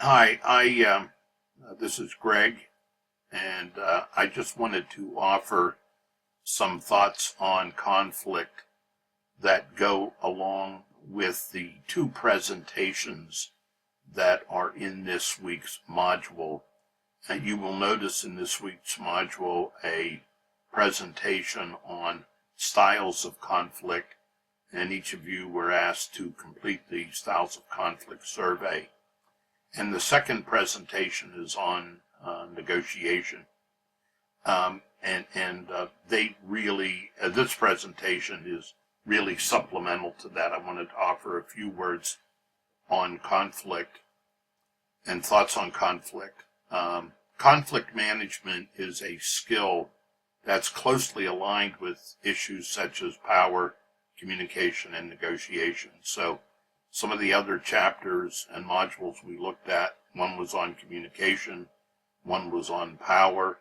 Hi, this is Greg, and I just wanted to offer some thoughts on conflict that go along with the two presentations that are in this week's module. And you will notice in this week's module a presentation on styles of conflict, and each of you were asked to complete the styles of conflict survey. And the second presentation is on negotiation. They really, this presentation is really supplemental to that. I wanted to offer a few words on conflict and thoughts on conflict. Conflict management is a skill that's closely aligned with issues such as power, communication, and negotiation. So some of the other chapters and modules we looked at, one was on communication, one was on power.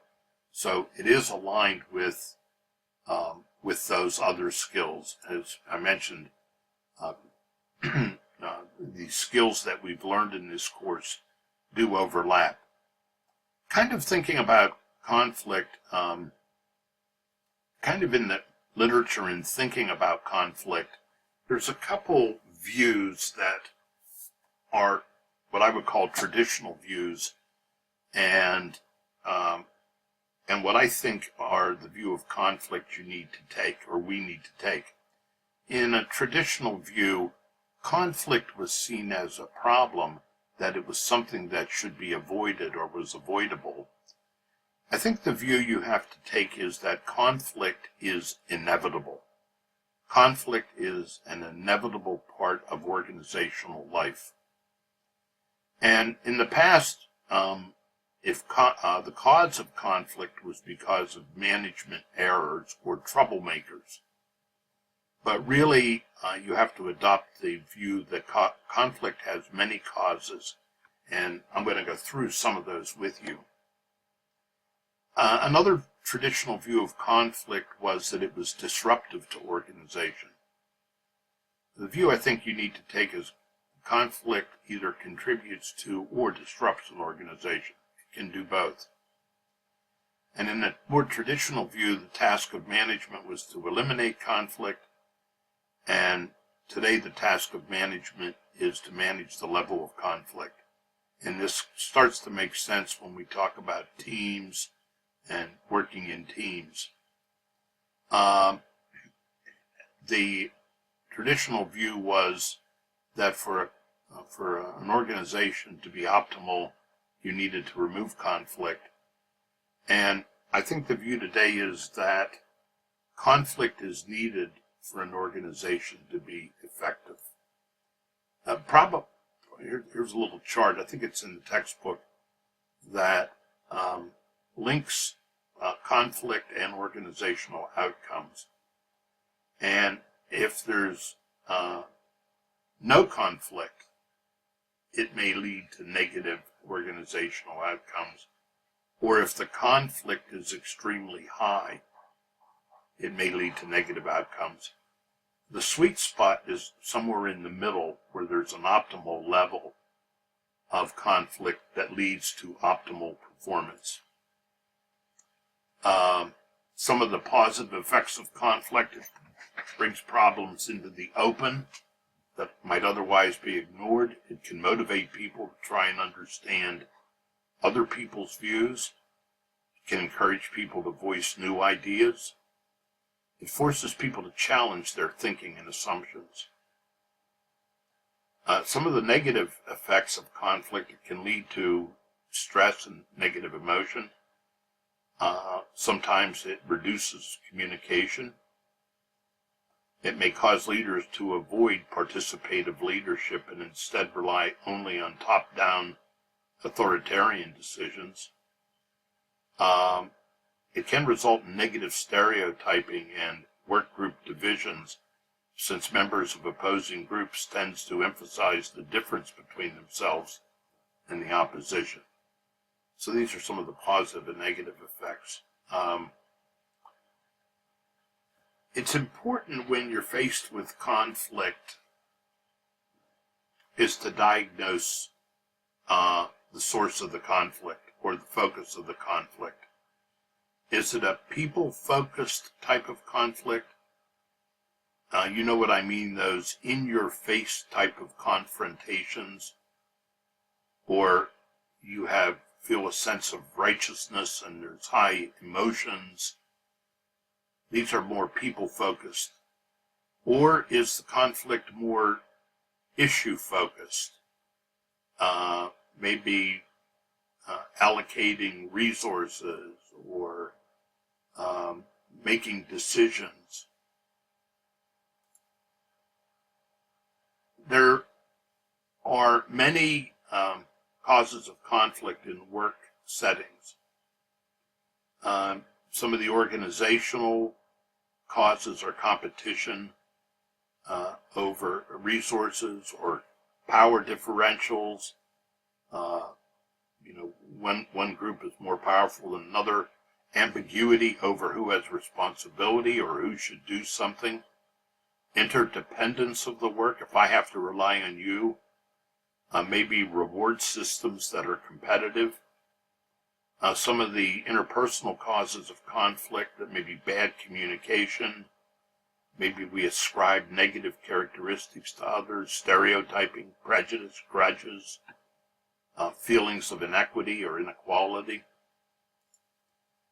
So it is aligned with those other skills. As I mentioned, the skills that we've learned in this course do overlap. Kind of thinking about conflict, kind of in the literature in thinking about conflict, there's a couple views that are what I would call traditional views, and what I think are the view of conflict you need to take, or we need to take. In a traditional view, conflict was seen as a problem, that it was something that should be avoided or was avoidable. I think the view you have to take is that conflict is inevitable. Conflict is an inevitable part of organizational life. And in the past, if the cause of conflict was because of management errors or troublemakers. But really, you have to adopt the view that conflict has many causes, and I'm going to go through some of those with you. Another traditional view of conflict was that it was disruptive to organization. The view I think you need to take is conflict either contributes to or disrupts an organization. It can do both. And in a more traditional view, the task of management was to eliminate conflict, and today the task of management is to manage the level of conflict. And this starts to make sense when we talk about teams and working in teams. The traditional view was that for an organization to be optimal, you needed to remove conflict. And I think the view today is that conflict is needed for an organization to be effective. Here's a little chart, I think it's in the textbook, that links conflict and organizational outcomes. And if there's no conflict, it may lead to negative organizational outcomes. Or if the conflict is extremely high, it may lead to negative outcomes. The sweet spot is somewhere in the middle, where there's an optimal level of conflict that leads to optimal performance. Some of the positive effects of conflict: it brings problems into the open that might otherwise be ignored. It can motivate people to try and understand other people's views. It can encourage people to voice new ideas. It forces people to challenge their thinking and assumptions. Some of the negative effects of conflict: it can lead to stress and negative emotion. Sometimes it reduces communication. It may cause leaders to avoid participative leadership and instead rely only on top-down authoritarian decisions. It can result in negative stereotyping and work group divisions, since members of opposing groups tend to emphasize the difference between themselves and the opposition. So these are some of the positive and negative effects. It's important when you're faced with conflict is to diagnose the source of the conflict or the focus of the conflict? Is it a people-focused type of conflict? You know what I mean, those in-your-face type of confrontations, or you feel a sense of righteousness and there's high emotions. These are more people-focused. Or is the conflict more issue-focused? Maybe allocating resources or making decisions. There are many causes of conflict in work settings. Some of the organizational causes are competition over resources or power differentials. One group is more powerful than another. Ambiguity over who has responsibility or who should do something. Interdependence of the work. If I have to rely on you, maybe reward systems that are competitive. Some of the interpersonal causes of conflict that may be bad communication. Maybe we ascribe negative characteristics to others, stereotyping, prejudice, grudges, feelings of inequity or inequality.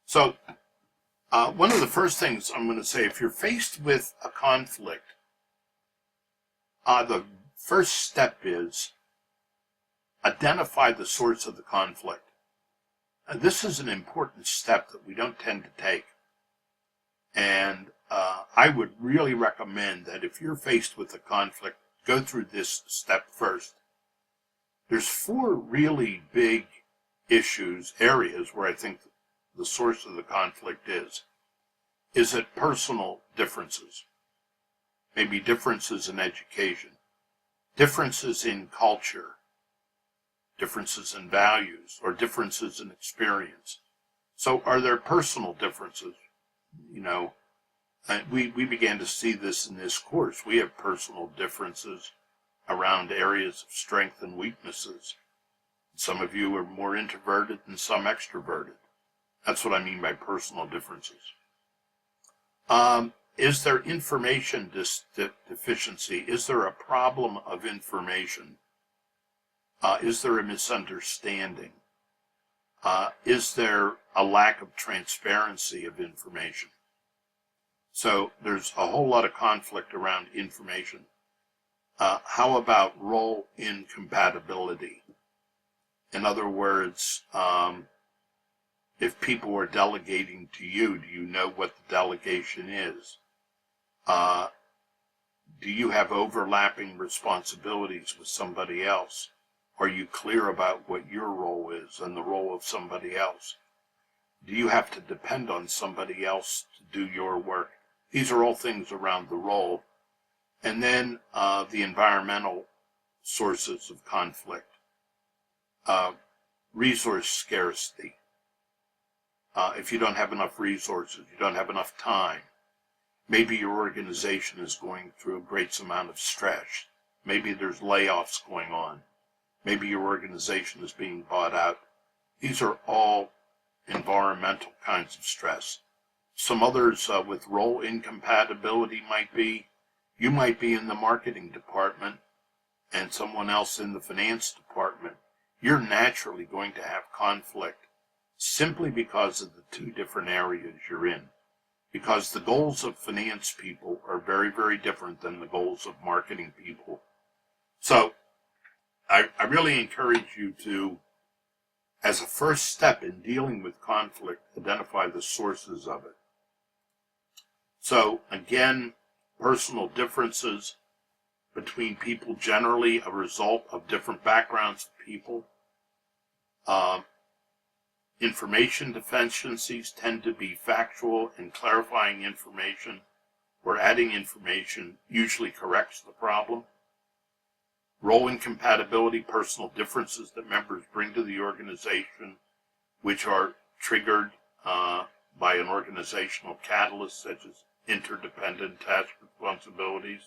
So, one of the first things I'm going to say, if you're faced with a conflict, the first step is identify the source of the conflict. This is an important step that we don't tend to take. And I would really recommend that if you're faced with a conflict, go through this step first. There's 4 really big areas where I think the source of the conflict is. Is it personal differences? Maybe differences in education, differences in culture, differences in values, or differences in experience. So are there personal differences? We began to see this in this course. We have personal differences around areas of strength and weaknesses. Some of you are more introverted and some extroverted. That's what I mean by personal differences. Is there information deficiency? Is there a problem of information? Is there a misunderstanding? Is there a lack of transparency of information? So there's a whole lot of conflict around information. How about role incompatibility? In other words, if people are delegating to you, do you know what the delegation is? Do you have overlapping responsibilities with somebody else? Are you clear about what your role is and the role of somebody else? Do you have to depend on somebody else to do your work? These are all things around the role. And then the environmental sources of conflict. Resource scarcity. If you don't have enough resources, you don't have enough time. Maybe your organization is going through a great amount of stress. Maybe there's layoffs going on. Maybe your organization is being bought out. These are all environmental kinds of stress. Some others with role incompatibility might be, you might be in the marketing department and someone else in the finance department. You're naturally going to have conflict simply because of the 2 different areas you're in. Because the goals of finance people are very, very different than the goals of marketing people. So I really encourage you to, as a first step in dealing with conflict, identify the sources of it. So again, personal differences between people, generally a result of different backgrounds of people. Information deficiencies tend to be factual and clarifying information, where adding information usually corrects the problem. Role incompatibility, personal differences that members bring to the organization, which are triggered by an organizational catalyst such as interdependent task responsibilities.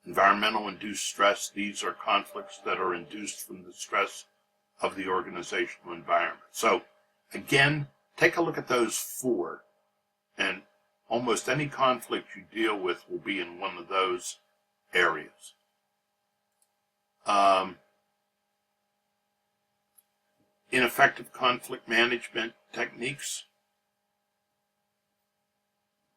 Environmental induced stress, these are conflicts that are induced from the stress of the organizational environment. So again, take a look at those four, and almost any conflict you deal with will be in one of those areas. Ineffective conflict management techniques.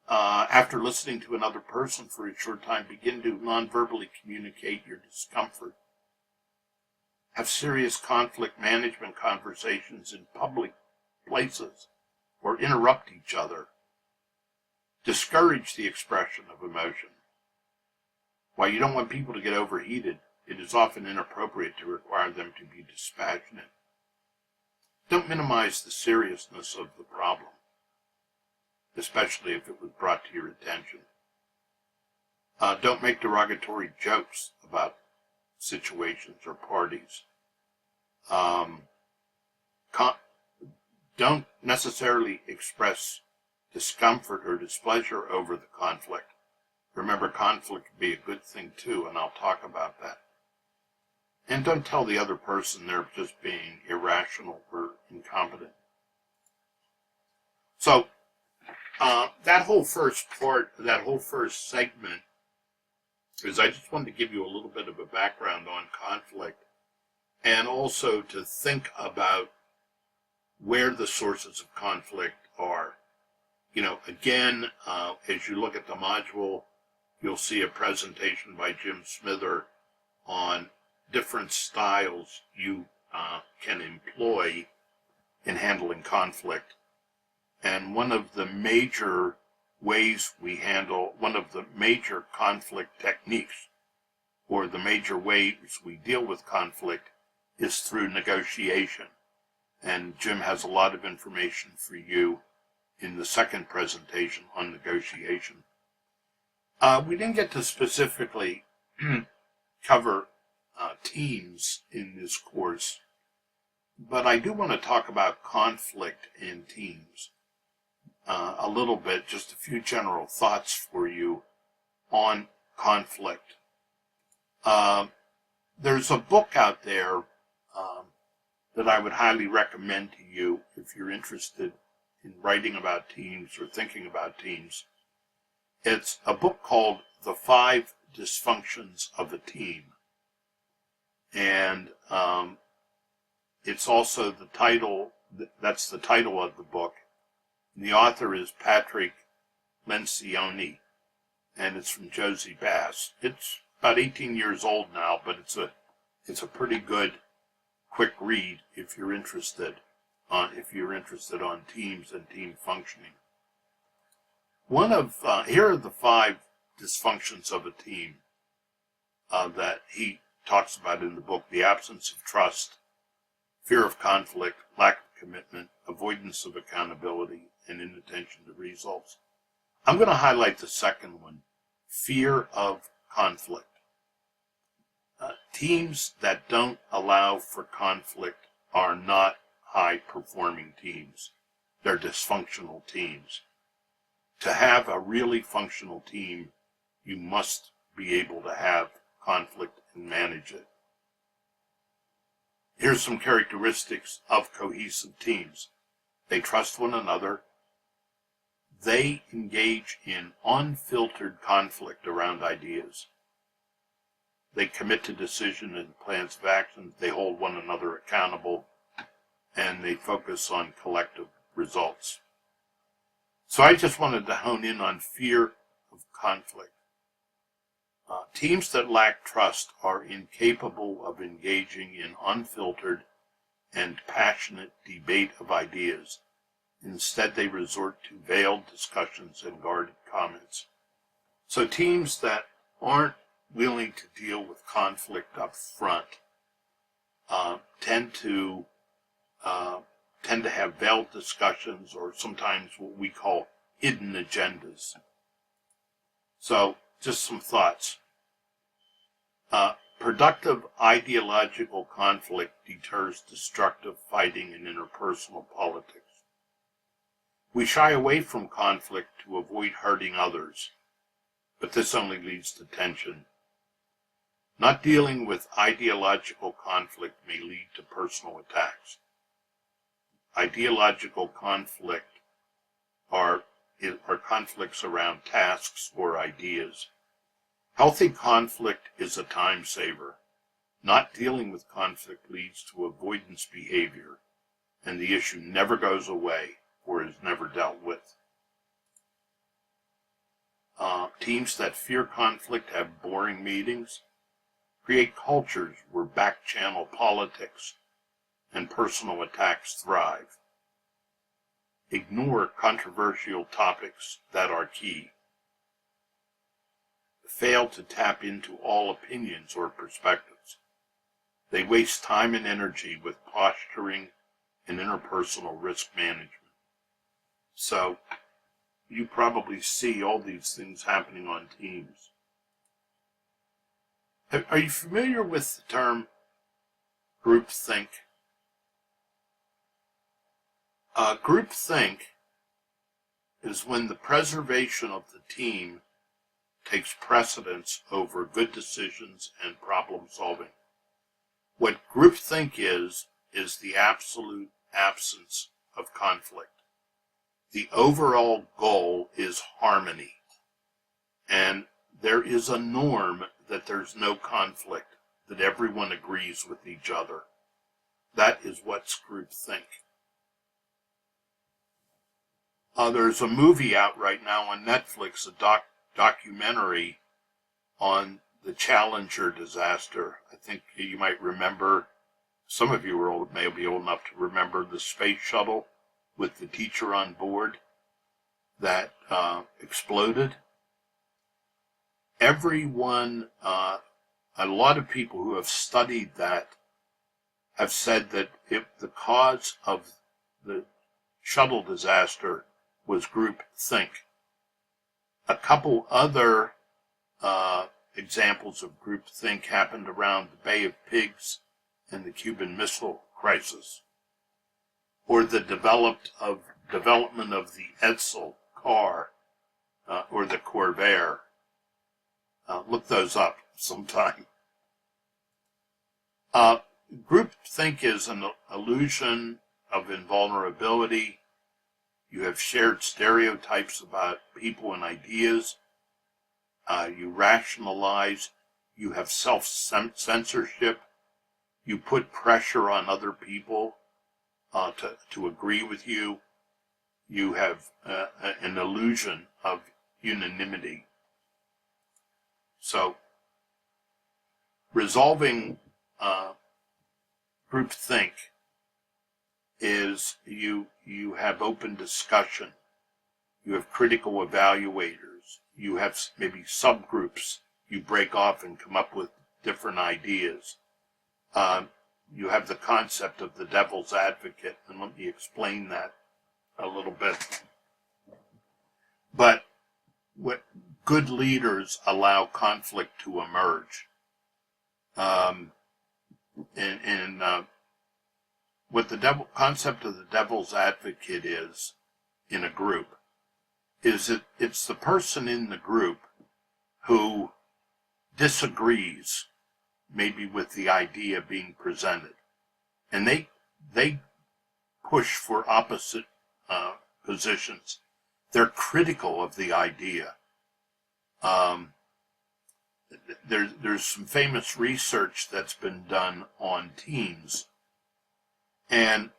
After listening to another person for a short time, begin to non-verbally communicate your discomfort. Have serious conflict management conversations in public places or interrupt each other. Discourage the expression of emotion. While you don't want people to get overheated, it is often inappropriate to require them to be dispassionate. Don't minimize the seriousness of the problem, especially if it was brought to your attention. Don't make derogatory jokes about situations or parties. Don't necessarily express discomfort or displeasure over the conflict. Remember, conflict can be a good thing too, and I'll talk about that. And don't tell the other person they're just being irrational or incompetent. So, that whole first segment is I just wanted to give you a little bit of a background on conflict, and also to think about where the sources of conflict are. Again, as you look at the module, you'll see a presentation by Jim Smither on different styles you can employ in handling conflict. And one of the major conflict techniques, or the major ways we deal with conflict, is through negotiation. And Jim has a lot of information for you in the second presentation on negotiation. We didn't get to specifically cover teams in this course, but I do want to talk about conflict in teams a little bit, just a few general thoughts for you on conflict. There's a book out there that I would highly recommend to you if you're interested in writing about teams or thinking about teams. It's a book called The 5 Dysfunctions of a Team. And it's also the title, that's the title of the book. And the author is Patrick Lencioni, and it's from Josie Bass. It's about 18 years old now, but it's a pretty good quick read if you're interested on teams and team functioning. Here are the 5 dysfunctions of a team that he talks about in the book: the absence of trust, fear of conflict, lack of commitment, avoidance of accountability, and inattention to results. I'm going to highlight the second one, fear of conflict. Teams that don't allow for conflict are not high-performing teams. They're dysfunctional teams. To have a really functional team, you must be able to have conflict and manage it. Here's some characteristics of cohesive teams. They trust one another. They engage in unfiltered conflict around ideas. They commit to decision and plans of action. They hold one another accountable, and they focus on collective results. So I just wanted to hone in on fear of conflict. Teams that lack trust are incapable of engaging in unfiltered and passionate debate of ideas. Instead, they resort to veiled discussions and guarded comments. So teams that aren't willing to deal with conflict up front tend to have veiled discussions, or sometimes what we call hidden agendas. So, just some thoughts. Productive ideological conflict deters destructive fighting in interpersonal politics. We shy away from conflict to avoid hurting others, but this only leads to tension. Not dealing with ideological conflict may lead to personal attacks. Ideological conflict are conflicts around tasks or ideas. Healthy conflict is a time saver. Not dealing with conflict leads to avoidance behavior, and the issue never goes away or is never dealt with. Teams that fear conflict have boring meetings, create cultures where back-channel politics and personal attacks thrive. Ignore controversial topics that are key. Fail to tap into all opinions or perspectives. They waste time and energy with posturing and interpersonal risk management. So, you probably see all these things happening on teams. Are you familiar with the term groupthink? Groupthink is when the preservation of the team takes precedence over good decisions and problem solving. What groupthink is the absolute absence of conflict. The overall goal is harmony, and there is a norm that there's no conflict, that everyone agrees with each other. That is what's groupthink. There's a movie out right now on Netflix, a documentary on the Challenger disaster. I think you might remember, some of you may be old enough to remember the space shuttle with the teacher on board that exploded. Everyone, a lot of people who have studied that have said that the cause of the shuttle disaster was groupthink. A couple other examples of groupthink happened around the Bay of Pigs and the Cuban Missile Crisis, or the development of the Edsel car, or the Corvair. Look those up sometime. Groupthink is an illusion of invulnerability. You have shared stereotypes about people and ideas. You rationalize. You have self-censorship. You put pressure on other people to agree with you. You have an illusion of unanimity. So, resolving groupthink is you have open discussion. You have critical evaluators. You have maybe subgroups. You break off and come up with different ideas. You have the concept of the devil's advocate, and let me explain that a little bit. But what good leaders allow conflict to emerge. What the concept of the devil's advocate is in a group is it's the person in the group who disagrees maybe with the idea being presented, and they push for opposite positions. They're critical of the idea. There's some famous research that's been done on teams, and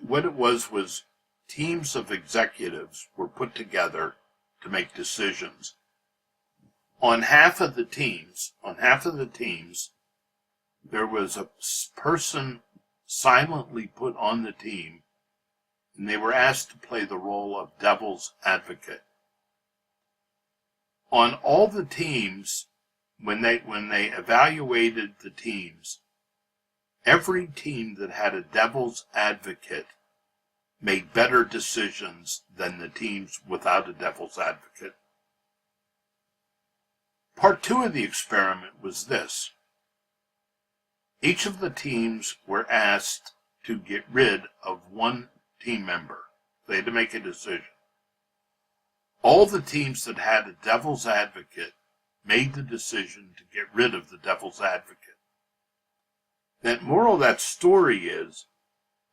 what it was teams of executives were put together to make decisions. On half of the teams, there was a person silently put on the team, and they were asked to play the role of devil's advocate. On all the teams, when they evaluated the teams, every team that had a devil's advocate made better decisions than the teams without a devil's advocate. Part 2 of the experiment was this. Each of the teams were asked to get rid of one team member. They had to make a decision. All the teams that had a devil's advocate made the decision to get rid of the devil's advocate. The moral of that story is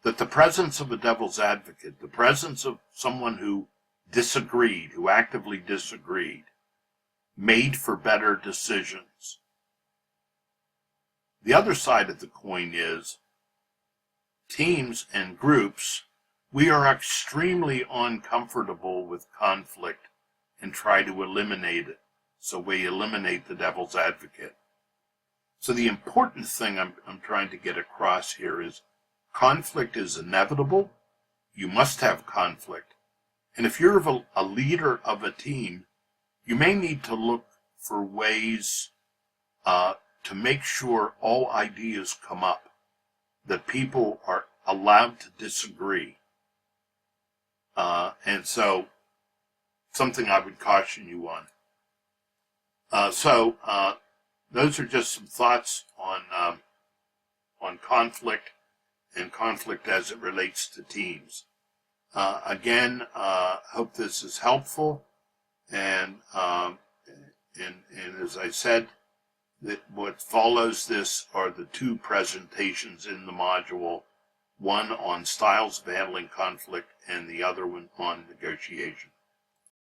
that the presence of a devil's advocate, the presence of someone who disagreed, who actively disagreed, made for better decisions. The other side of the coin is teams and groups, we are extremely uncomfortable with conflict and try to eliminate it. So we eliminate the devil's advocate. So the important thing I'm trying to get across here is conflict is inevitable. You must have conflict. And if you're a leader of a team, you may need to look for ways to make sure all ideas come up, that people are allowed to disagree. And so, something I would caution you on. Those are just some thoughts on conflict and conflict as it relates to teams. Again, hope this is helpful, and as I said, that what follows this are the two presentations in the module, one on styles of handling conflict and the other one on negotiation.